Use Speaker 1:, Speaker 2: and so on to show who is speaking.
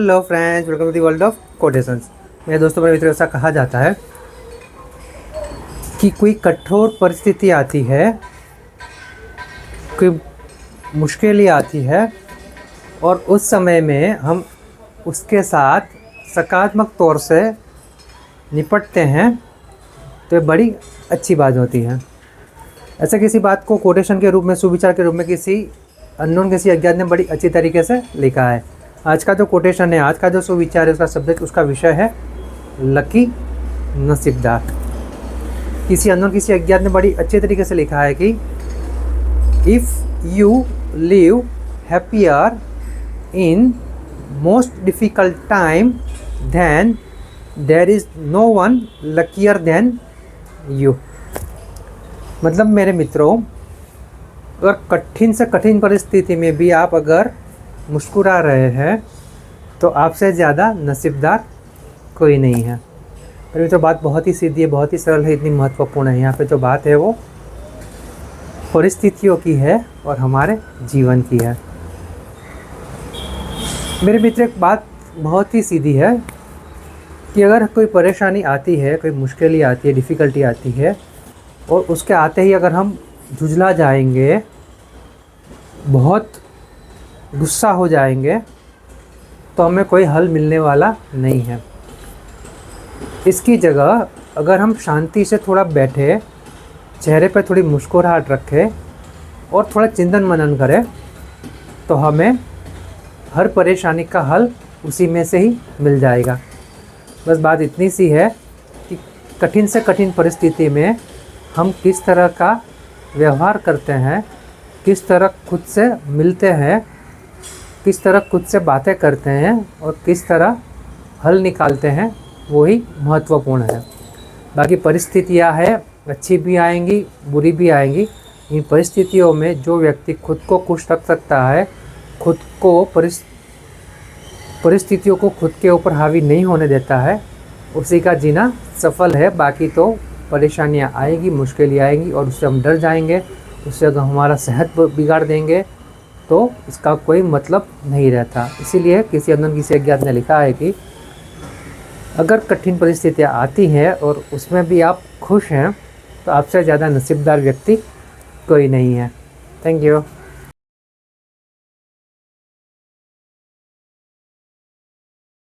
Speaker 1: Hello friends, welcome to the world of quotations. मेरे दोस्तों, मेरे मित्रों, ऐसा कहा जाता है कि कोई कठोर परिस्थिति आती है, कोई मुश्किलें आती है और उस समय में हम उसके साथ सकारात्मक तौर से निपटते हैं तो ये बड़ी अच्छी बात होती है। ऐसा किसी बात को कोटेशन के रूप में, सुविचार के रूप में किसी अननोन, किसी अज्ञात ने बड़ी अच्छी तरीके से लिखा है। आज का जो कोटेशन है, आज का जो सुविचार है, उसका सब्जेक्ट, उसका विषय है लकी, नसीबदार। किसी अननोन, किसी अज्ञात ने बड़ी अच्छे तरीके से लिखा है कि if you live happier in most difficult time then there is no one luckier than you. मतलब मेरे मित्रों, अगर कठिन से कठिन परिस्थिति में भी आप अगर मुस्कुरा रहे हैं तो आपसे ज़्यादा नसीबदार कोई नहीं है। मेरे मित्रों, बात बहुत ही सीधी है, बहुत ही सरल है, इतनी महत्वपूर्ण है। यहाँ पे जो बात है वो परिस्थितियों की है और हमारे जीवन की है। मेरे मित्र, एक बात बहुत ही सीधी है कि अगर कोई परेशानी आती है, कोई मुश्किल आती है, डिफ़िकल्टी आती है और उसके आते ही अगर हम झुझला जाएंगे, बहुत गुस्सा हो जाएंगे, तो हमें कोई हल मिलने वाला नहीं है। इसकी जगह अगर हम शांति से थोड़ा बैठे, चेहरे पर थोड़ी मुस्कुराहट रखें और थोड़ा चिंतन मनन करें तो हमें हर परेशानी का हल उसी में से ही मिल जाएगा। बस बात इतनी सी है कि कठिन से कठिन परिस्थिति में हम किस तरह का व्यवहार करते हैं, किस तरह खुद से मिलते हैं, किस तरह खुद से बातें करते हैं और किस तरह हल निकालते हैं, वही महत्वपूर्ण है। बाकी परिस्थितियाँ हैं, अच्छी भी आएंगी, बुरी भी आएंगी। इन परिस्थितियों में जो व्यक्ति खुद को खुश रख सकता है, खुद को परिस्थितियों को खुद के ऊपर हावी नहीं होने देता है, उसी का जीना सफल है। बाकी तो परेशानियाँ आएंगी, मुश्किलें आएंगी और उससे हम डर जाएंगे, उससे अगर हमारा सेहत बिगाड़ देंगे तो इसका कोई मतलब नहीं रहता। इसीलिए किसी अननोन, किसी अज्ञात ने लिखा है कि अगर कठिन परिस्थितियाँ आती हैं और उसमें भी आप खुश हैं तो आपसे ज़्यादा नसीबदार व्यक्ति कोई नहीं है। Thank you.